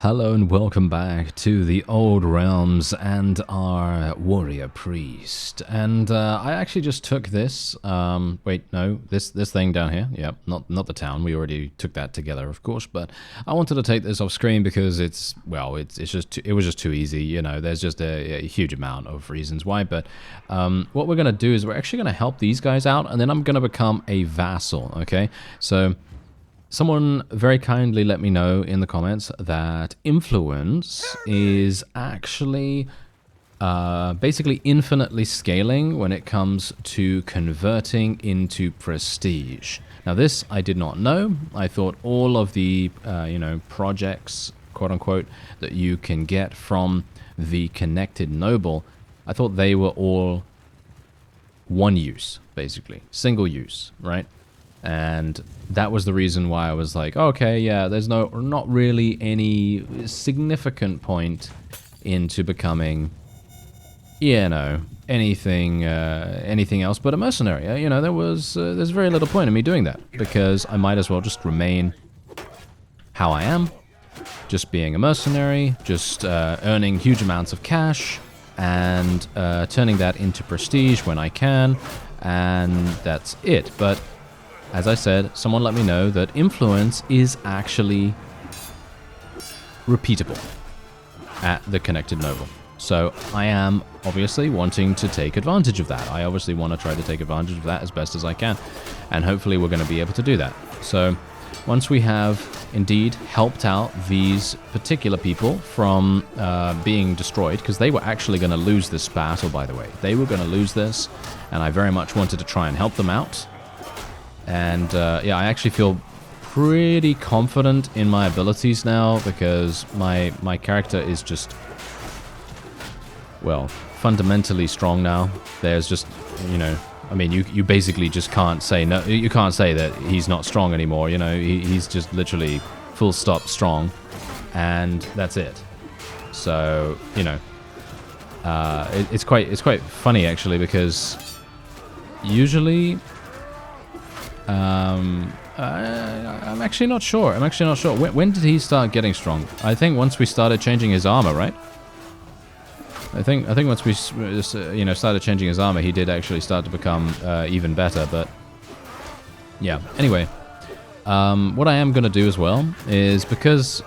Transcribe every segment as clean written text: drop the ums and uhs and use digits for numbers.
Hello and welcome back to the Old Realms and our Warrior Priest. And I actually just took this, wait, no, this thing down here. Yep, not the town. We already took that together, of course. But I wanted to take this off screen because it was just too easy. You know, there's just a huge amount of reasons why. But what we're going to do is we're actually going to help these guys out, and then I'm going to become a vassal, okay? So someone very kindly let me know in the comments that influence is actually basically infinitely scaling when it comes to converting into prestige. Now this I did not know. I thought all of the projects, quote unquote, that you can get from the connected noble, I thought they were all one use, basically single use, right? And that was the reason why I was like, okay, yeah, there's not really any significant point into becoming, you know, anything else but a mercenary. You know, there's very little point in me doing that because I might as well just remain how I am, just being a mercenary, just earning huge amounts of cash and turning that into prestige when I can, and that's it. But as I said, someone let me know that influence is actually repeatable at the connected noble. So I am obviously wanting to take advantage of that. I obviously want to try to take advantage of that as best as I can. And hopefully we're going to be able to do that. So once we have indeed helped out these particular people from being destroyed, because they were actually going to lose this battle, by the way. They were going to lose this, and I very much wanted to try and help them out. And yeah, I actually feel pretty confident in my abilities now because my character is just, well, fundamentally strong now. There's just, you know, I mean, you basically just can't say no. You can't say that he's not strong anymore. You know, he's just literally full stop strong, and that's it. So you know, it's quite funny actually because usually. I'm actually not sure. When did he start getting strong? I think once we started changing his armor, right? I think once we started changing his armor, he did actually start to become even better. But yeah. Anyway, what I am going to do as well is because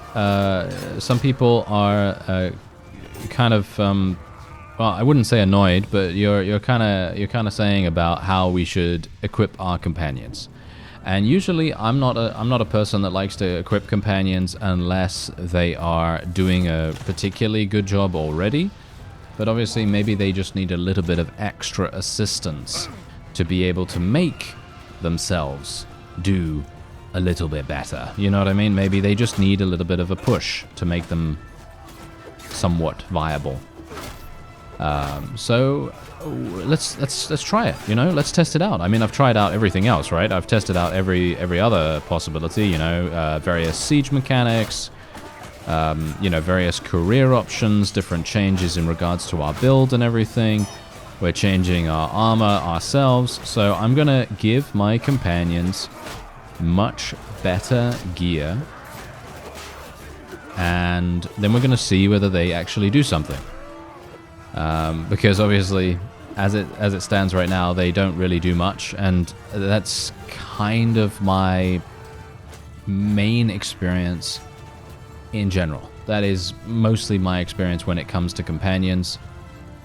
some people are kind of well, I wouldn't say annoyed, but you're kind of saying about how we should equip our companions. And usually I'm not a person that likes to equip companions unless they are doing a particularly good job already. But obviously maybe they just need a little bit of extra assistance to be able to make themselves do a little bit better. You know what I mean? Maybe they just need a little bit of a push to make them somewhat viable. So let's try it, you know, let's test it out. I mean, I've tried out everything else, right? I've tested out every other possibility, you know, various siege mechanics, you know, various career options, different changes in regards to our build and everything. We're changing our armor ourselves. So I'm going to give my companions much better gear. And then we're going to see whether they actually do something. Because obviously, as it stands right now, they don't really do much, and that's kind of my main experience in general. That is mostly my experience when it comes to companions.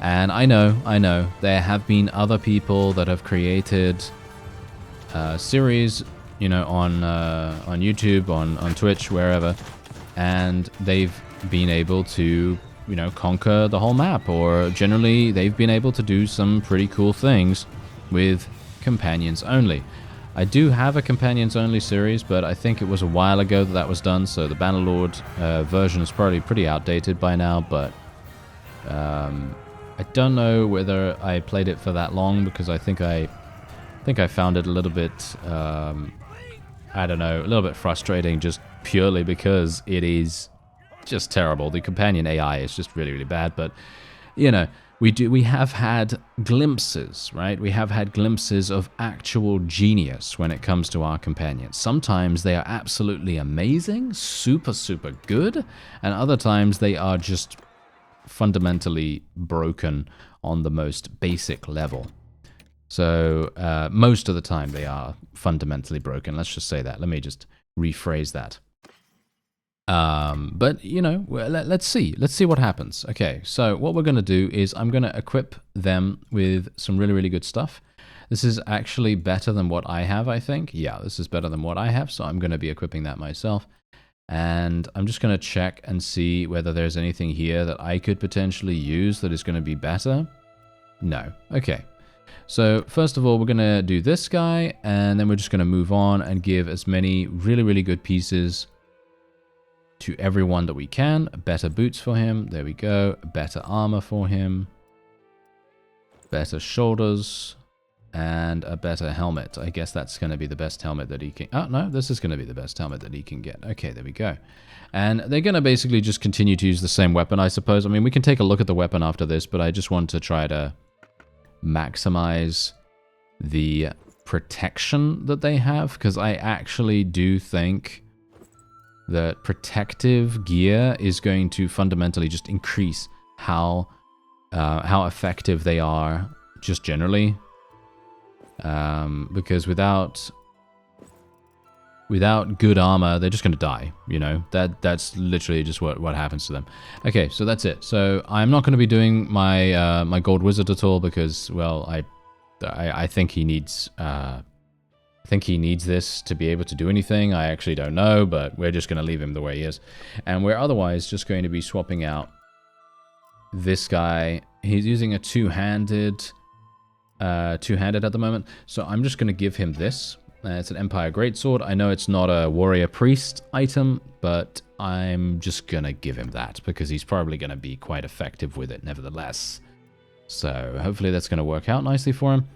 And I know, there have been other people that have created series, you know, on YouTube, on Twitch, wherever, and they've been able to, you know, conquer the whole map, or generally they've been able to do some pretty cool things with companions only. I do have a companions only series, but I think it was a while ago that was done, so the Bannerlord version is probably pretty outdated by now, but I don't know whether I played it for that long because I think I found it a little bit I don't know, a little bit frustrating just purely because it is just terrible. The companion AI is just really, really bad, but, you know, we have had glimpses, right? We have had glimpses of actual genius when it comes to our companions. Sometimes they are absolutely amazing, super, super good, and other times they are just fundamentally broken on the most basic level. So most of the time they are fundamentally broken. Let's just say that. Let me just rephrase that. But, you know, let's see. Let's see what happens. Okay, so what we're going to do is I'm going to equip them with some really, really good stuff. This is actually better than what I have, I think. Yeah, this is better than what I have, so I'm going to be equipping that myself. And I'm just going to check and see whether there's anything here that I could potentially use that is going to be better. No. Okay. So first of all, we're going to do this guy, and then we're just going to move on and give as many really, really good pieces to everyone that we can. Better boots for him. There we go. Better armor for him. Better shoulders. And a better helmet. I guess that's going to be the best helmet that he can... Oh, no, this is going to be the best helmet that he can get. Okay, there we go. And they're going to basically just continue to use the same weapon, I suppose. I mean, we can take a look at the weapon after this, but I just want to try to maximize the protection that they have, because I actually do think that protective gear is going to fundamentally just increase how effective they are just generally. Because without good armor, they're just going to die, you know. That's literally just what happens to them. Okay, so that's it. So I'm not going to be doing my my gold wizard at all because, well, I think he needs this to be able to do anything. I actually don't know, but we're just going to leave him the way he is. And we're otherwise just going to be swapping out this guy. He's using a two-handed at the moment, so I'm just going to give him this. It's an Empire Greatsword. I know it's not a Warrior Priest item, but I'm just going to give him that because he's probably going to be quite effective with it nevertheless. So hopefully that's going to work out nicely for him.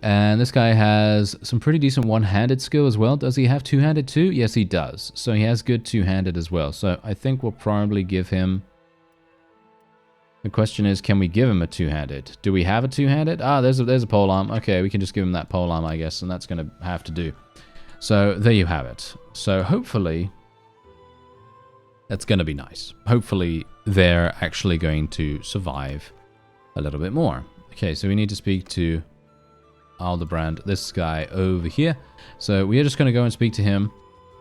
And this guy has some pretty decent one-handed skill as well. Does he have two-handed too? Yes, he does. So he has good two-handed as well. So I think we'll probably give him... The question is, can we give him a two-handed? Do we have a two-handed? Ah, there's a polearm. Okay, we can just give him that polearm, I guess, and that's going to have to do. So there you have it. So hopefully that's going to be nice. Hopefully they're actually going to survive a little bit more. Okay, so we need to speak to Aldebrand, this guy over here. So we are just going to go and speak to him.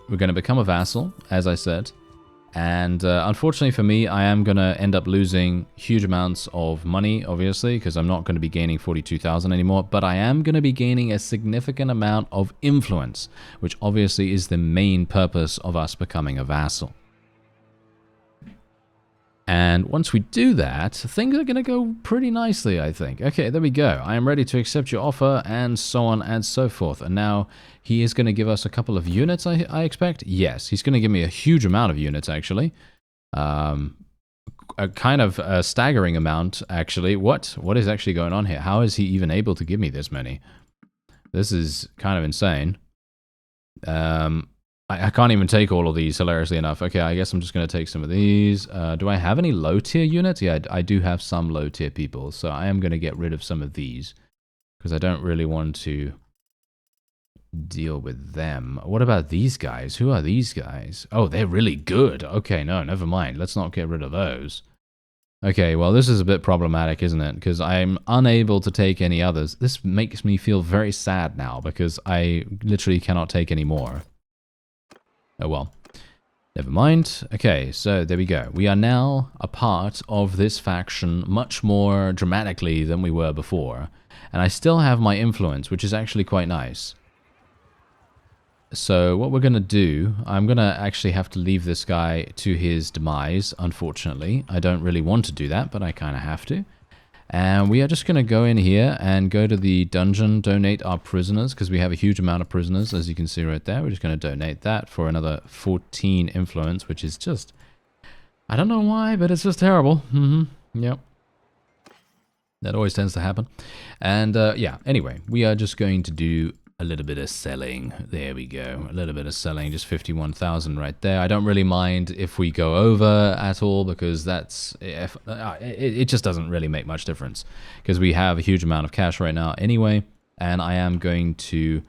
We're going to become a vassal, as I said. And unfortunately for me, I am going to end up losing huge amounts of money, obviously, because I'm not going to be gaining 42,000 anymore. But I am going to be gaining a significant amount of influence, which obviously is the main purpose of us becoming a vassal. And once we do that, things are going to go pretty nicely, I think. Okay, there we go. I am ready to accept your offer, and so on and so forth. And now he is going to give us a couple of units, I expect. Yes, he's going to give me a huge amount of units, actually. A kind of a staggering amount, actually. What is actually going on here? How is he even able to give me this many? This is kind of insane. I can't even take all of these, hilariously enough. Okay, I guess I'm just going to take some of these. Do I have any low-tier units? Yeah, I do have some low-tier people, so I am going to get rid of some of these, because I don't really want to deal with them. What about these guys? Who are these guys? Oh, they're really good. Okay, no, never mind. Let's not get rid of those. Okay, well, this is a bit problematic, isn't it? Because I'm unable to take any others. This makes me feel very sad now, because I literally cannot take any more. Oh well, never mind. Okay, so there we go. We are now a part of this faction much more dramatically than we were before. And I still have my influence, which is actually quite nice. So what we're going to do, I'm going to actually have to leave this guy to his demise, unfortunately. I don't really want to do that, but I kind of have to. And we are just going to go in here and go to the dungeon, donate our prisoners, because we have a huge amount of prisoners, as you can see right there. We're just going to donate that for another 14 influence, which is just... I don't know why, but it's just terrible. Yep. That always tends to happen. And yeah, anyway, we are just going to do a little bit of selling. There we go. A little bit of selling, just 51,000 right there. I don't really mind if we go over at all, because that's it just doesn't really make much difference, because we have a huge amount of cash right now anyway. And I am going to...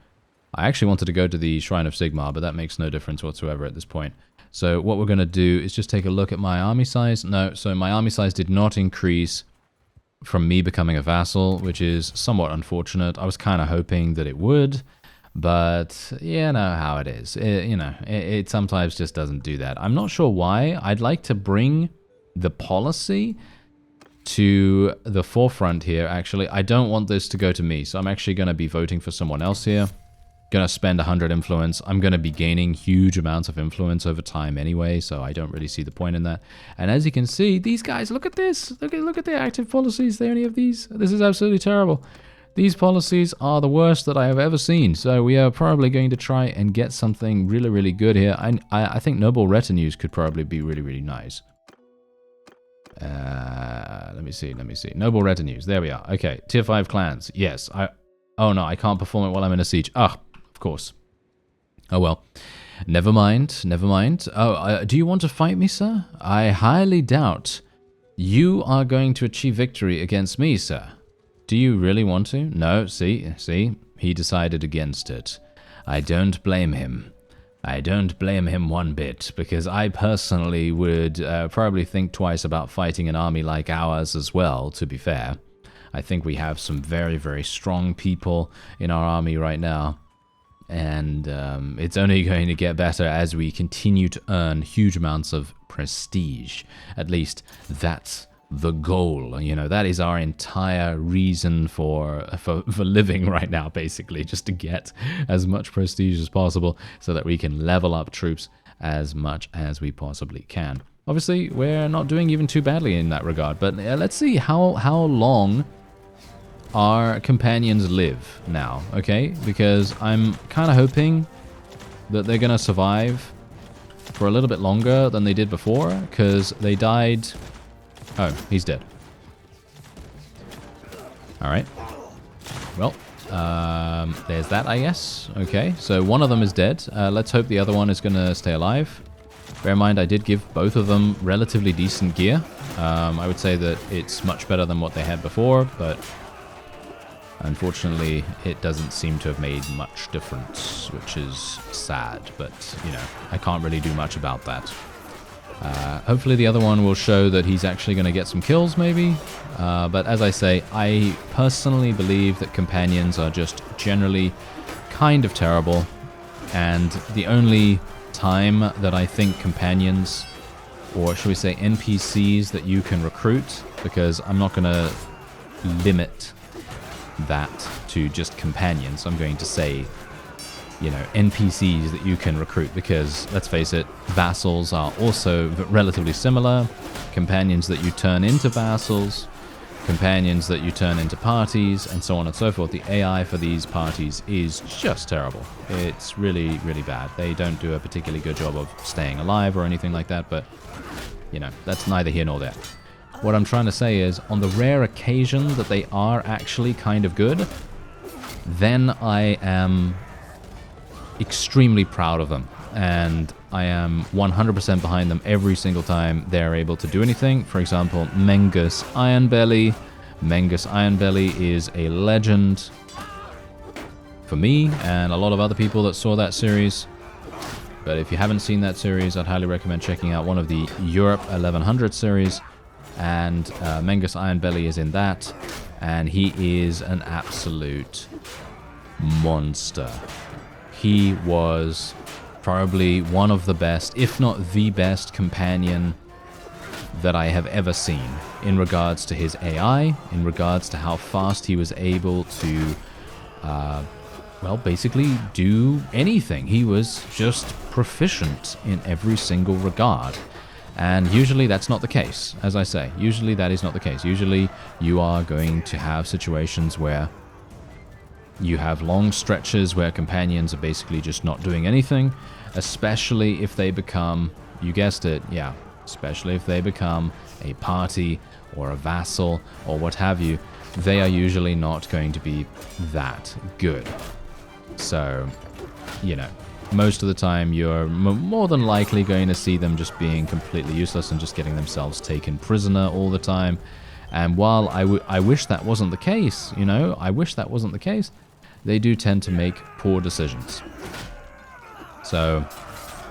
I actually wanted to go to the Shrine of Sigmar, but that makes no difference whatsoever at this point. So what we're going to do is just take a look at my army size. No, so my army size did not increase from me becoming a vassal, which is somewhat unfortunate. I was kind of hoping that it would, but you know how it is. It sometimes just doesn't do that. I'm not sure why. I'd like to bring the policy to the forefront here, actually. I don't want this to go to me, so I'm actually going to be voting for someone else here. Going to spend 100 influence. I'm going to be gaining huge amounts of influence over time anyway, so I don't really see the point in that. And as you can see, these guys, look at this. Look at their active policies. They only have these. This is absolutely terrible. These policies are the worst that I have ever seen, so we are probably going to try and get something really, really good here. I think noble retinues could probably be really, really nice. Let me see. Noble retinues. There we are. Okay, tier 5 clans. Yes. Oh no, I can't perform it while I'm in a siege. Ah. Of course. Oh well. Never mind. Oh, do you want to fight me, sir? I highly doubt you are going to achieve victory against me, sir. Do you really want to? No, see, he decided against it. I don't blame him. I don't blame him one bit, because I personally would probably think twice about fighting an army like ours as well, to be fair. I think we have some very, very strong people in our army right now. And it's only going to get better as we continue to earn huge amounts of prestige. At least that's the goal. You know, that is our entire reason for living right now, basically, just to get as much prestige as possible so that we can level up troops as much as we possibly can. Obviously, we're not doing even too badly in that regard, but let's see how long our companions live now, okay? Because I'm kind of hoping that they're going to survive for a little bit longer than they did before, because they died... Oh, he's dead. Alright. Well, there's that, I guess. Okay, so one of them is dead. Let's hope the other one is going to stay alive. Bear in mind, I did give both of them relatively decent gear. I would say that it's much better than what they had before, but... unfortunately, it doesn't seem to have made much difference, which is sad, but, you know, I can't really do much about that. Hopefully the other one will show that he's actually going to get some kills, maybe. But as I say, I personally believe that companions are just generally kind of terrible, and the only time that I think companions, or should we say NPCs, that you can recruit, because I'm not going to limit that to just companions. I'm going to say, you know, NPCs that you can recruit, because let's face it, vassals are also relatively similar. Companions that you turn into vassals, companions that you turn into parties, and so on and so forth. The AI for these parties is just terrible. It's really, really bad. They don't do a particularly good job of staying alive or anything like that, but, you know, that's neither here nor there. What I'm trying to say is, on the rare occasion that they are actually kind of good, then I am extremely proud of them. And I am 100% behind them every single time they're able to do anything. For example, Mengus Ironbelly. Mengus Ironbelly is a legend for me and a lot of other people that saw that series. But if you haven't seen that series, I'd highly recommend checking out one of the Europe 1100 series. And Mengus Ironbelly is in that, and he is an absolute monster. He was probably one of the best, if not the best, companion that I have ever seen in regards to his AI, in regards to how fast he was able to, well, basically do anything. He was just proficient in every single regard. And usually that's not the case, as I say. Usually that is not the case. Usually you are going to have situations where you have long stretches where companions are basically just not doing anything, especially if they become, you guessed it, yeah, especially if they become a party or a vassal or what have you. They are usually not going to be that good. So, you know, most of the time you're more than likely going to see them just being completely useless and just getting themselves taken prisoner all the time. And while I wish that wasn't the case, you know, I wish that wasn't the case, they do tend to make poor decisions. So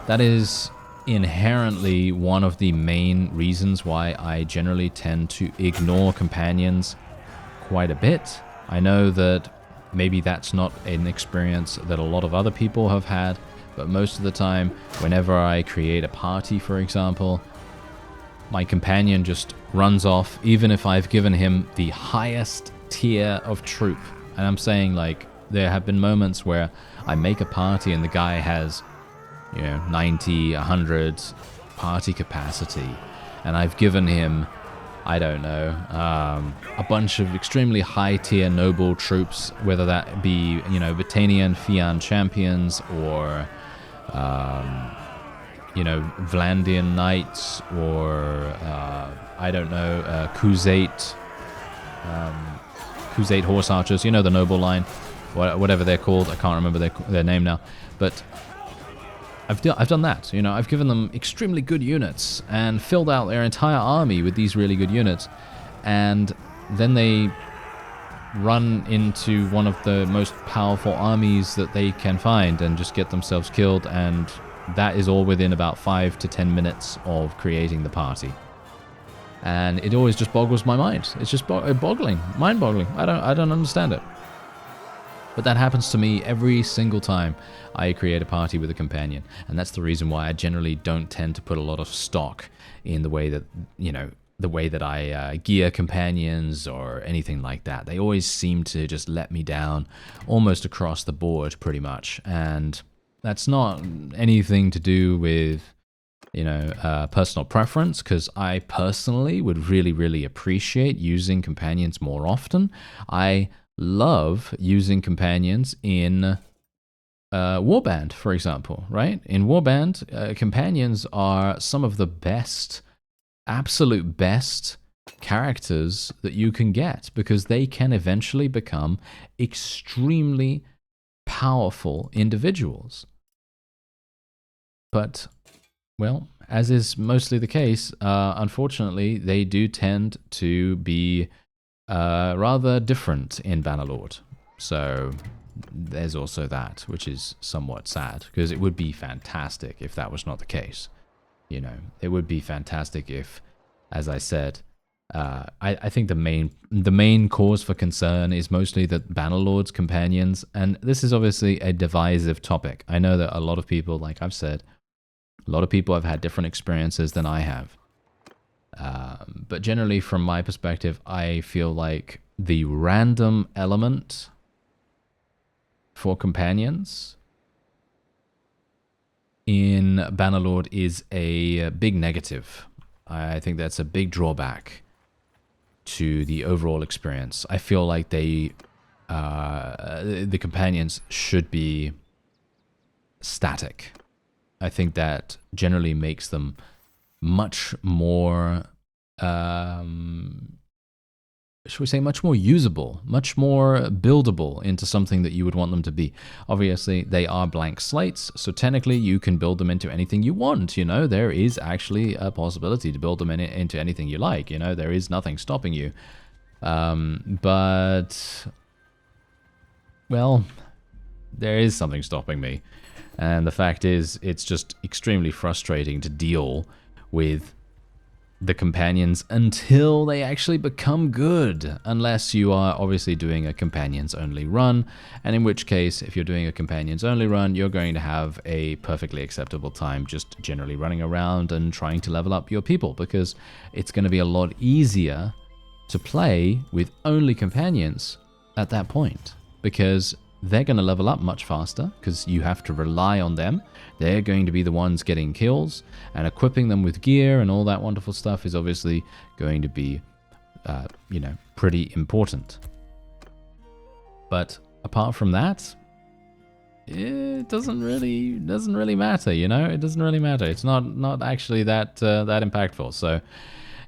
that is inherently one of the main reasons why I generally tend to ignore companions quite a bit. I know that maybe that's not an experience that a lot of other people have had, but most of the time, whenever I create a party, for example, my companion just runs off, even if I've given him the highest tier of troop. And I'm saying, like, there have been moments where I make a party and the guy has, you know, 90, 100 party capacity, and I've given him, I don't know, a bunch of extremely high-tier noble troops, whether that be, you know, Vitanian Fian champions or, you know, Vlandian knights or, I don't know, Khuzait horse archers, you know, the noble line, whatever they're called. I can't remember their name now, but I've done that. You know, I've given them extremely good units and filled out their entire army with these really good units, and then they run into one of the most powerful armies that they can find and just get themselves killed, and that is all within about 5 to 10 minutes of creating the party. And it always just boggles my mind. It's just boggling, mind-boggling. I don't understand it. But that happens to me every single time I create a party with a companion, and that's the reason why I generally don't tend to put a lot of stock in the way that, you know, the way that I gear companions or anything like that. They always seem to just let me down almost across the board, pretty much, and that's not anything to do with, you know, personal preference, because I personally would really, really appreciate using companions more often. I love using companions in Warband, for example, right? In Warband, companions are some of the best, absolute best characters that you can get, because they can eventually become extremely powerful individuals. But, well, as is mostly the case, unfortunately, they do tend to be rather different in Bannerlord. So there's also that, which is somewhat sad, because it would be fantastic if that was not the case. You know, it would be fantastic if, as I said, I think the main cause for concern is mostly that Bannerlord's companions, and this is obviously a divisive topic. I know that a lot of people, like I've said, a lot of people have had different experiences than I have. But generally, from my perspective, I feel like the random element for companions in Bannerlord is a big negative. I think that's a big drawback to the overall experience. I feel like the companions should be static. I think that generally makes them much more, should we say, much more usable, much more buildable into something that you would want them to be. Obviously, they are blank slates, so technically you can build them into anything you want, you know. There is actually a possibility to build them into anything you like, you know. There is nothing stopping you. But, well, there is something stopping me. And the fact is, it's just extremely frustrating to deal with the companions until they actually become good, unless you are obviously doing a companions only run, and in which case, if you're doing a companions only run, you're going to have a perfectly acceptable time just generally running around and trying to level up your people, because it's going to be a lot easier to play with only companions at that point, because they're going to level up much faster, because you have to rely on them. They're going to be the ones getting kills, and equipping them with gear and all that wonderful stuff is obviously going to be, you know, pretty important. But apart from that, it doesn't really matter, you know. It doesn't really matter. It's not actually that impactful. So,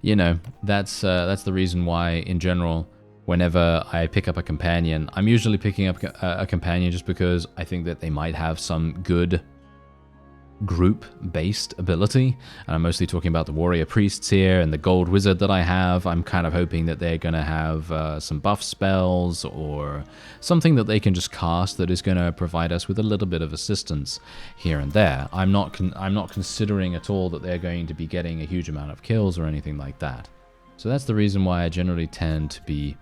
you know, that's the reason why, in general, whenever I pick up a companion, I'm usually picking up a companion just because I think that they might have some good group-based ability. And I'm mostly talking about the warrior priests here and the gold wizard that I have. I'm kind of hoping that they're going to have some buff spells or something that they can just cast that is going to provide us with a little bit of assistance here and there. I'm not considering at all that they're going to be getting a huge amount of kills or anything like that. So that's the reason why I generally tend to be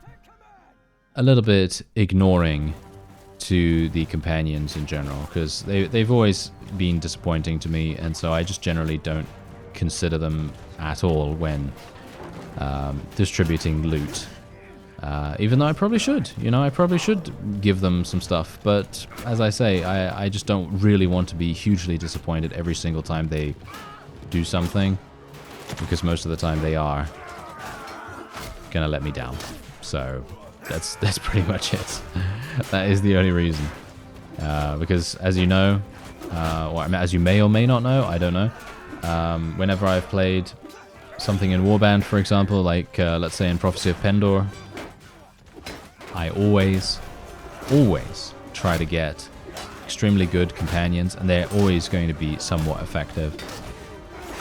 a little bit ignoring to the companions in general, because they've always been disappointing to me, and so I just generally don't consider them at all when distributing loot. Even though I probably should, you know, I probably should give them some stuff, but as I say, I just don't really want to be hugely disappointed every single time they do something, because most of the time they are gonna let me down. So that's pretty much it. That is the only reason. Because as you know, or as you may or may not know, I don't know, whenever I've played something in Warband, for example, like let's say in Prophecy of Pendor, I always try to get extremely good companions, and they're always going to be somewhat effective,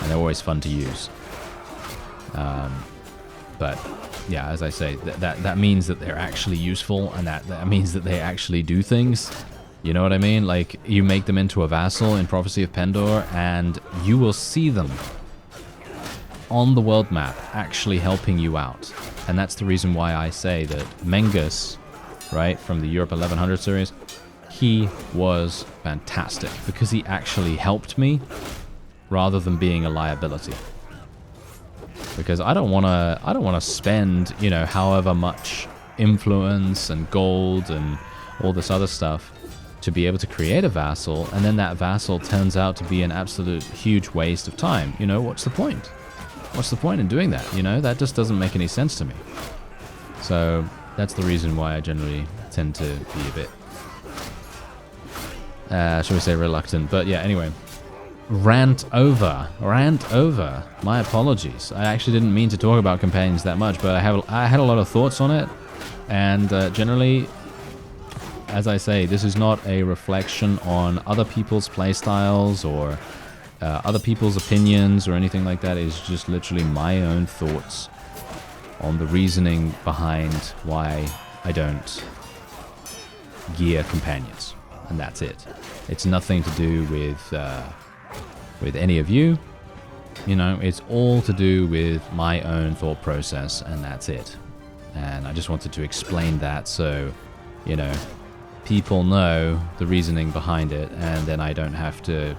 and they're always fun to use. But yeah, as I say, that means that they're actually useful, and that means that they actually do things. You know what I mean? Like, you make them into a vassal in Prophecy of Pendor, and you will see them on the world map actually helping you out. And that's the reason why I say that Mengus, right, from the Europe 1100 series, he was fantastic, because he actually helped me rather than being a liability. Because I don't want to spend, you know, however much influence and gold and all this other stuff to be able to create a vassal, and then that vassal turns out to be an absolute huge waste of time. You know, what's the point? What's the point in doing that? You know, that just doesn't make any sense to me. So that's the reason why I generally tend to be a bit, shall we say, reluctant. But yeah, anyway. Rant over. My apologies. I actually didn't mean to talk about companions that much, but I had a lot of thoughts on it, and generally, as I say, this is not a reflection on other people's playstyles or other people's opinions or anything like that. It's just literally my own thoughts on the reasoning behind why I don't gear companions, and that's it. It's nothing to do with any of you. You know, it's all to do with my own thought process, and that's it. And I just wanted to explain that so, you know, people know the reasoning behind it, and then I don't have to,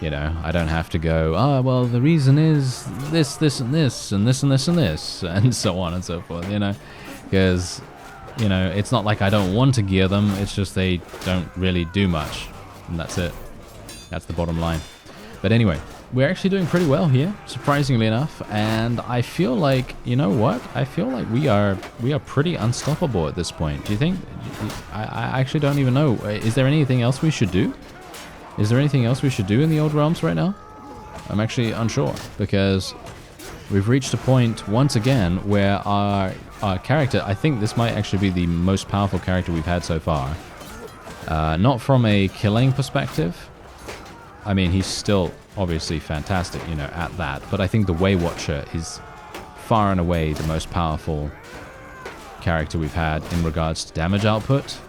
you know, I don't have to go, oh, well, the reason is this, this, and this, and this, and this, and this, and so on and so forth, you know, because, you know, it's not like I don't want to gear them, it's just they don't really do much, and that's it. That's the bottom line. But anyway, we're actually doing pretty well here, surprisingly enough, and I feel like, you know what? I feel like we are pretty unstoppable at this point. Do you think? I actually don't even know. Is there anything else we should do? Is there anything else we should do in the Old Realms right now? I'm actually unsure, because we've reached a point once again where our character, I think this might actually be the most powerful character we've had so far. Not from a killing perspective. I mean, he's still obviously fantastic, you know, at that. But I think the Way Watcher is far and away the most powerful character we've had in regards to damage output.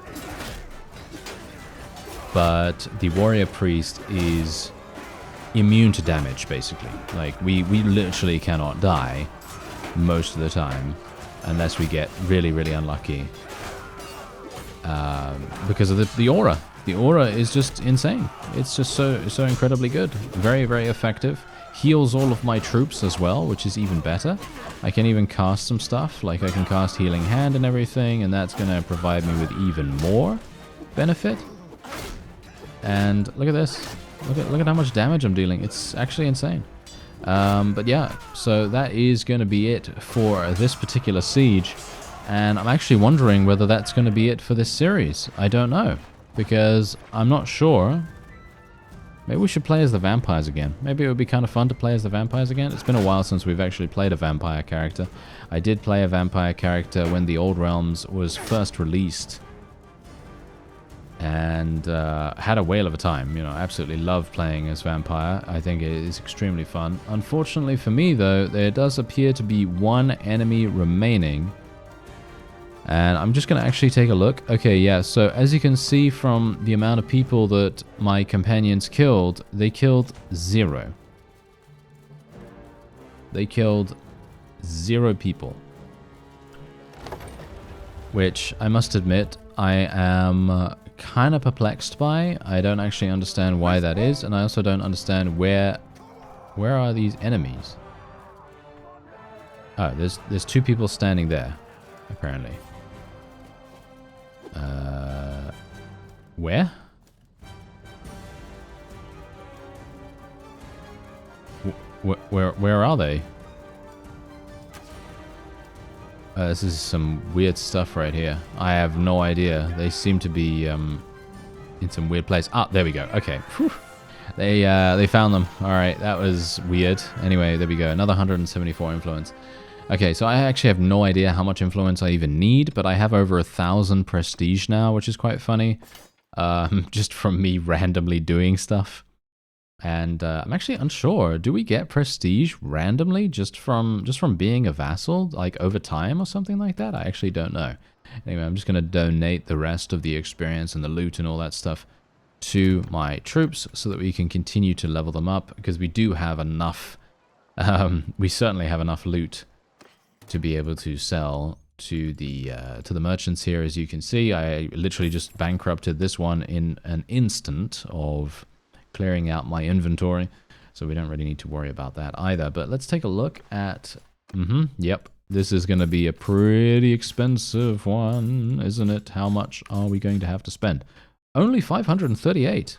But the Warrior Priest is immune to damage, basically. Like, we literally cannot die most of the time unless we get really, really unlucky. Because of the aura. The aura is just insane. It's just so incredibly good. Very, very effective. Heals all of my troops as well, which is even better. I can even cast some stuff, like I can cast Healing Hand and everything, and that's going to provide me with even more benefit. And look at this. Look at how much damage I'm dealing. It's actually insane. But yeah, so that is going to be it for this particular siege. And I'm actually wondering whether that's going to be it for this series. I don't know. Because I'm not sure Maybe we should play as the vampires again. Maybe it would be kind of fun to play as the vampires again. It's been a while since we've actually played a vampire character. I did play a vampire character when the Old Realms was first released. And had a whale of a time. You know, absolutely love playing as vampire. I think it is extremely fun. Unfortunately for me, though, there does appear to be one enemy remaining. And I'm just going to actually take a look. Okay, yeah, so as you can see from the amount of people that my companions killed, they killed 0. They killed 0 people. Which, I must admit, I am kind of perplexed by. I don't actually understand why that is, and I also don't understand where are these enemies? Oh, there's 2 people standing there, apparently. Where? Where are they? This is some weird stuff right here. I have no idea. They seem to be in some weird place. Ah, there we go. Okay. Whew. They found them. All right, that was weird. Anyway, there we go. Another 174 influence. Okay, so I actually have no idea how much influence I even need, but I have over 1,000 prestige now, which is quite funny. Just from me randomly doing stuff. And I'm actually unsure. Do we get prestige randomly just from being a vassal, like over time or something like that? I actually don't know. Anyway, I'm just going to donate the rest of the experience and the loot and all that stuff to my troops so that we can continue to level them up, because we do have enough. We certainly have enough loot to be able to sell to the merchants here. As you can see, I literally just bankrupted this one in an instant of clearing out my inventory, so we don't really need to worry about that either. But let's take a look at... Yep, this is going to be a pretty expensive one, isn't it? How much are we going to have to spend? Only 538.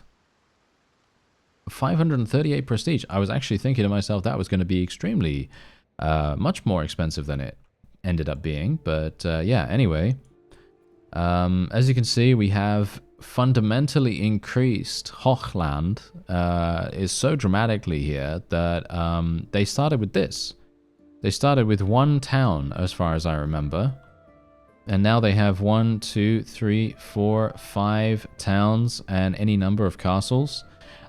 538 prestige. I was actually thinking to myself that was going to be extremely much more expensive than it ended up being. But yeah, anyway. As you can see, we have fundamentally increased Hochland is so dramatically here that they started with this. They started with 1 town, as far as I remember. And now they have 1, 2, 3, 4, 5 towns and any number of castles.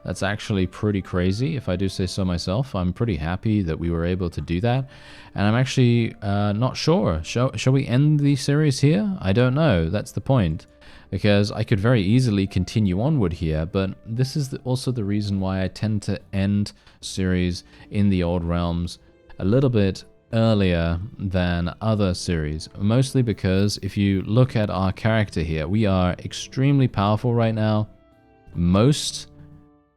That's actually pretty crazy, if I do say so myself. I'm pretty happy that we were able to do that. And I'm actually not sure. Shall we end the series here? I don't know. That's the point. Because I could very easily continue onward here, but this is also the reason why I tend to end series in the Old Realms a little bit earlier than other series. Mostly because if you look at our character here, we are extremely powerful right now. Most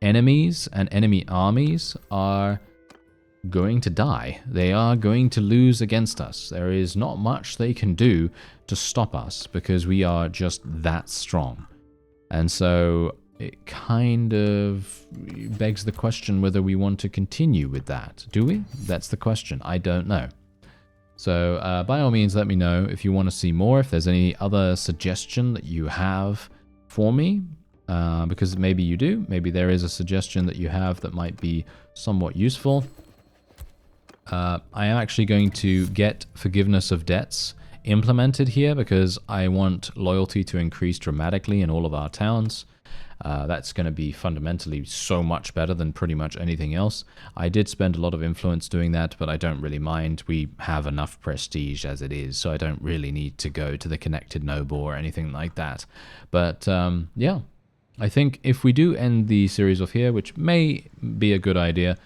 enemies and enemy armies are going to die. They are going to lose against us. There is not much they can do to stop us because we are just that strong. And so it kind of begs the question whether we want to continue with that. Do we? That's the question. I don't know. So by all means, let me know if you want to see more, if there's any other suggestion that you have for me. Because maybe you do. Maybe there is a suggestion that you have that might be somewhat useful. I am actually going to get forgiveness of debts implemented here because I want loyalty to increase dramatically in all of our towns. That's going to be fundamentally so much better than pretty much anything else. I did spend a lot of influence doing that, but I don't really mind. We have enough prestige as it is, so I don't really need to go to the Connected Noble or anything like that. But yeah, I think if we do end the series off here, which may be a good idea,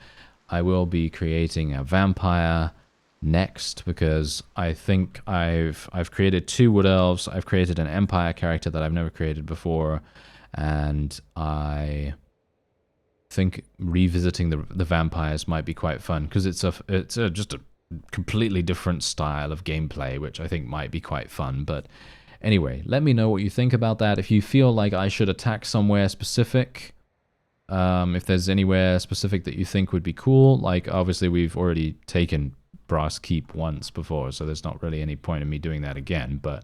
I will be creating a vampire next, because I think I've created 2 Wood Elves, I've created an Empire character that I've never created before, and I think revisiting the vampires might be quite fun, because it's just a completely different style of gameplay, which I think might be quite fun. But anyway, let me know what you think about that. If you feel like I should attack somewhere specific, if there's anywhere specific that you think would be cool, like obviously we've already taken Brass Keep once before, so there's not really any point in me doing that again. But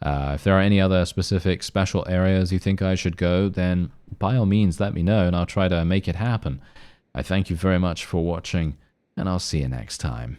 If there are any other specific special areas you think I should go, then by all means let me know and I'll try to make it happen. I thank you very much for watching, and I'll see you next time.